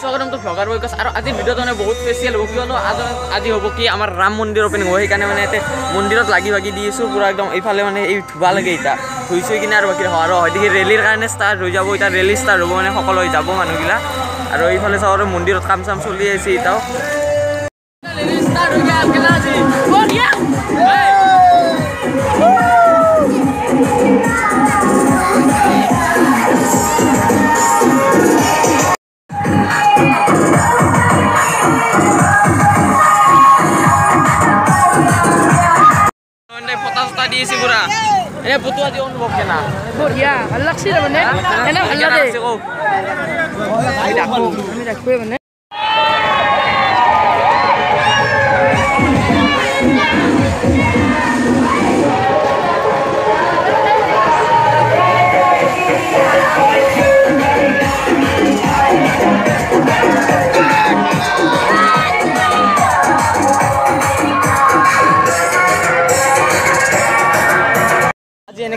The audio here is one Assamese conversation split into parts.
স্বাগতম ভ্লগাৰ বয়কছ আৰু আজি ভিডিঅ'টো মানে বহুত স্পেচিয়েল হ'ব কিয়নো আজি হ'ব কি আমাৰ ৰাম মন্দিৰ অপেনিং হ'ব সেইকাৰণে মানে ইয়াতে মন্দিৰত লাগি দি আছোঁ পুৰা একদম এইফালে মানে এই ধুবা লাগে এতিয়া ধুই চুই কিনে আৰু বাকী আৰু হয় দেখি ৰেলীৰ কাৰণে ষ্টাৰ্ট হৈ যাব এতিয়া ৰেলী ষ্টাৰ্ট হ'ব মানে সকলো হৈ যাব মানুহবিলাক আৰু এইফালে চাওঁ আৰু মন্দিৰত কাম চাম চলি আছে এতিয়াও দিয়েছি পুরা এ বুতু আজি অনুভব কেনা বঢ়িয়া ভাল লাগছে মানে এনা ভাল লাগে আমি রাখবো মানে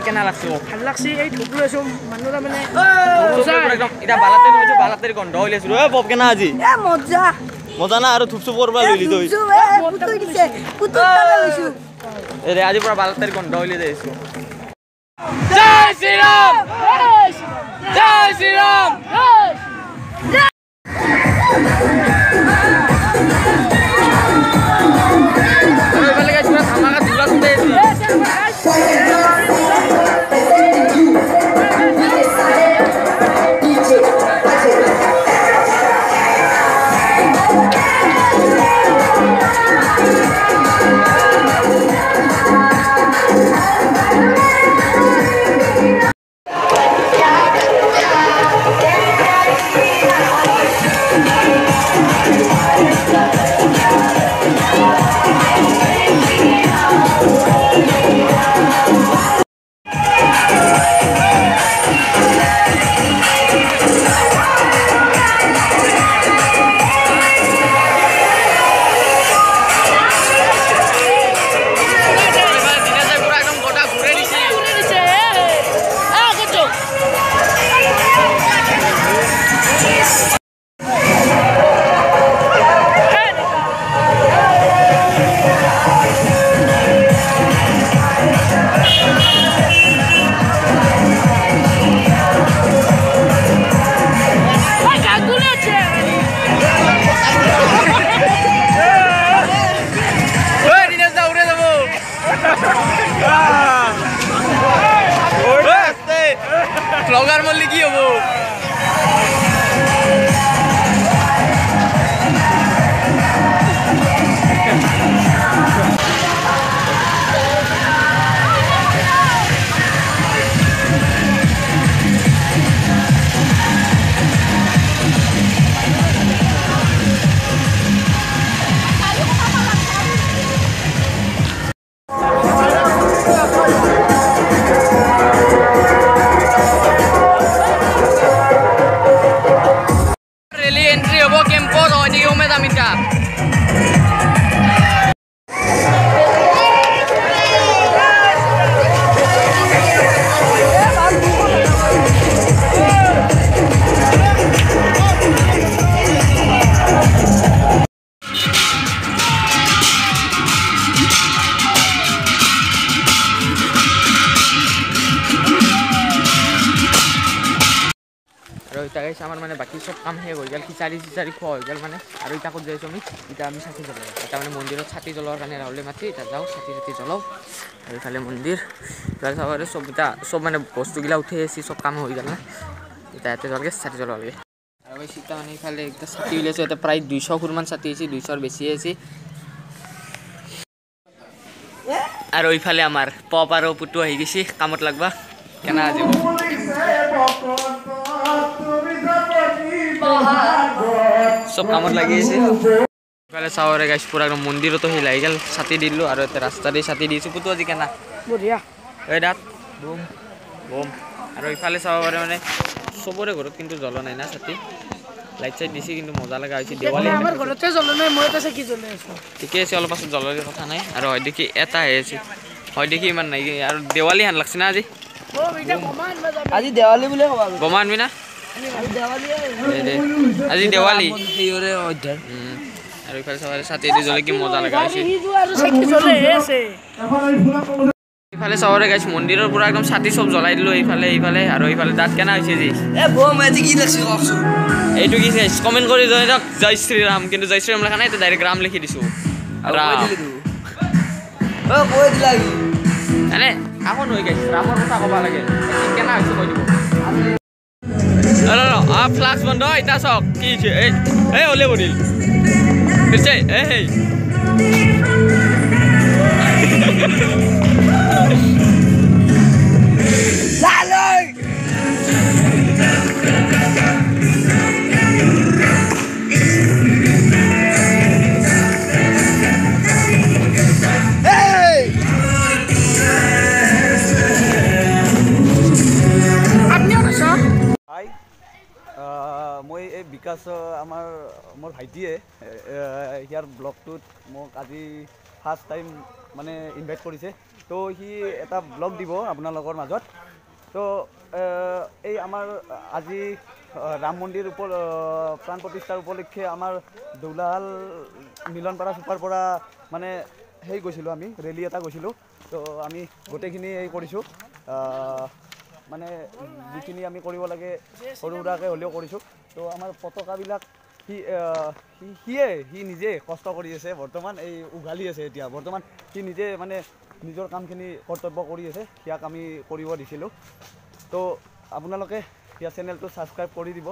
কেনা লাগছে ভাল লাগছে এই ঢুকলো এসো মানুরা মানে মজা একদম এটা বালাতে নইছে বালাতের গন্ধ হইলেছ রে বব কেনা আজি এ মজা মজা না আর থুপসু করবা লইলি তুই পুতু দিছে পুতু তালা লইছু এরে আজি পুরা বালাতের গন্ধ হইলে যাইছো জয় শ্রী রাম জয় শ্রী রাম ওই বলে গাইছ পুরা ধামাকা ধুলা ছুটে ব্লগার বললে কি হবো আমার মানে বাকি সব কাম শেষ হৈ গেল খিচাৰি খোৱা হৈ গেল মানে আৰু ইটা ক'ত যাইছোঁ আমি ইটা আমি চাকি জ্বলাওঁ এটা মানে মন্দিৰত চাকি জ্বলোৱাৰ কাৰণে ৰাহুলে মাতি ইটা যাওঁ চাকি জ্বলাওঁ আৰু ইফালে মন্দিৰ ইফালে চাবলৈ চব ইটা চব মানে বস্তুগিলা উঠি আহিছে চব কাম হৈ গেল না ইটা ইয়াতে জ্বলকে চাকি জ্বলাব লাগে আৰু এই চিতা মানে ইফালে একটা চাকি উলিয়াইছে ইয়াতে প্ৰায় 200 ফুৰমান চাকি আছে 200ৰ বেছি আছে আৰু ইফালে আমাৰ পপ আৰু পুতু আহি গৈছে কামত লাগবা কেনা আজি সব কামত লাগি আছে ইফালে চাওরে গাইছ পুরা একদম মন্দিরতো হিলাই গেল ছাতি দিলো আর এতে রাস্তা দিয়ে ছাতি দিছো পুতু আজি কেনা বঢ়িয়া এই দাঁত বুম বুম আর ইফালে চাওরে মানে সবরে ঘরত কিন্তু জ্বলা নাই না ছাতি লাইট চাইট দিছি কিন্তু মজা লাগা হইছে দেওয়ালি আমার ঘরতে জ্বলা নাই মই তাছে কি জ্বলে আছে ঠিকই আছে অলপ পাছত জ্বলার কথা নাই আর হয় দেখি এটা আছে হয় দেখি ইমান নাই আর দেওয়ালি হান লাগছে না আজি ও বেটা বমান মজা আজি দেওয়ালি বলে কবা বমান বিনা আজি দেৱালী আৰু ইফালে চাবলৈ ছাতি দি জ্বলে কি মজা লগা হৈছে ইফালে চাবৰে গাইছ মন্দিৰৰ পৰা একদম ছাতি চব জ্বলাই দিলোঁ এইফালে এইফালে আৰু এইফালে দাঁত কেনা হৈছে যি এইটো কি গাইছ কমেণ্ট কৰি জনাই দিয়ক জয় শ্ৰীৰাম কিন্তু জয় শ্ৰীৰাম লেখা নাই এতিয়া ডাইৰেক্ট ৰাম লিখি দিছোঁ এনে আকৌ নহয় গাইছ ৰামৰ কথা ক'ব লাগে কেনা হৈছে কৈ দিব ফ্লাক্স বন্ধ এতিয়া চাওক কি হৈছে এই ওলে পৰিল পিছে এই মই এই বিকাশ আমাৰ মোৰ ভাইটিয়ে ইয়াৰ ব্লগটোত মোক আজি ফাৰ্ষ্ট টাইম মানে ইনভাইট কৰিছে তো সি এটা ব্লগ দিব আপোনালোকৰ মাজত তো এই আমাৰ আজি ৰাম মন্দিৰ প্ৰাণ প্ৰতিষ্ঠাৰ উপলক্ষে আমাৰ দৌলাহাল মিলনপাৰা চুপাৰ পৰা মানে সেই গৈছিলোঁ আমি ৰেলী এটা গৈছিলোঁ তো আমি গোটেইখিনি এই কৰিছোঁ মানে যিখিনি আমি কৰিব লাগে সৰু সুৰাকৈ হ'লেও কৰিছোঁ তো আমাৰ পতাকাবিলাক সি নিজে কষ্ট কৰি আছে বৰ্তমান এই উঘালি আছে এতিয়া বৰ্তমান সি নিজে মানে নিজৰ কামখিনি কৰ্তব্য কৰি আছে সিয়াক আমি কৰিব দিছিলোঁ তো আপোনালোকে ইয়াৰ চেনেলটো ছাবস্ক্ৰাইব কৰি দিব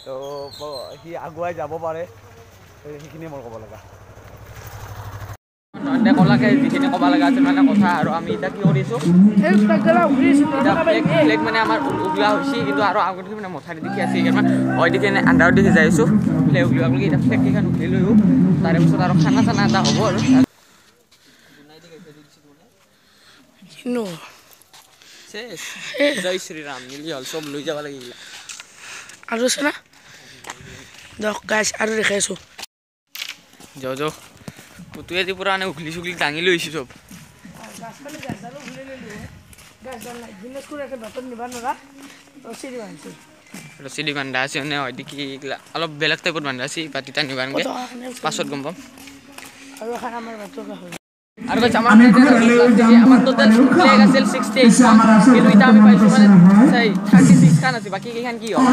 তো সি আগুৱাই যাব পাৰে সেইখিনিয়ে মোৰ ক'ব লগা ক'লাকে যিখিনি ক'ব লগা আছিল মানে কথা আৰু আমি এতিয়া কি কৰিছোঁ ফ্লেগ মানে আমাৰ উগলা হৈছে কিন্তু আৰু আগতে মানে মথাৰি দেখি আছে সেইকাৰণে হয় দেখি এনে আন্ধাৰত দেখি যাই আছোঁ ফ্লেগ উগলিব বুলি এতিয়া ফ্লেগকেইখন উঘলি লৈও তাৰে পিছত আৰু খানা চানা এটা হ'ব আৰু জয় শ্ৰীৰাম মিলি হ'ল চব লৈ যাব লাগিল আৰু আছে না দক গাইছ আৰু দেখাইছোঁ যাওঁ পুতুৱে আজি পুৰা মানে উঘলি চুঘলি দাঙি লৈ আহিছোঁ চব ৰছী দি বান্ধা আছে মানে হয় দেখি অলপ বেলেগ টাইপত বান্ধা আছে পাতিটা নিবানকৈ পাছত গম পাম আৰু আমাৰ টোটেল ফ্লেগ আছিল 68 কিন্তু এতিয়া আমি পাইছোঁ মানে 36 খান আছে বাকী কেইখন কি হ'ল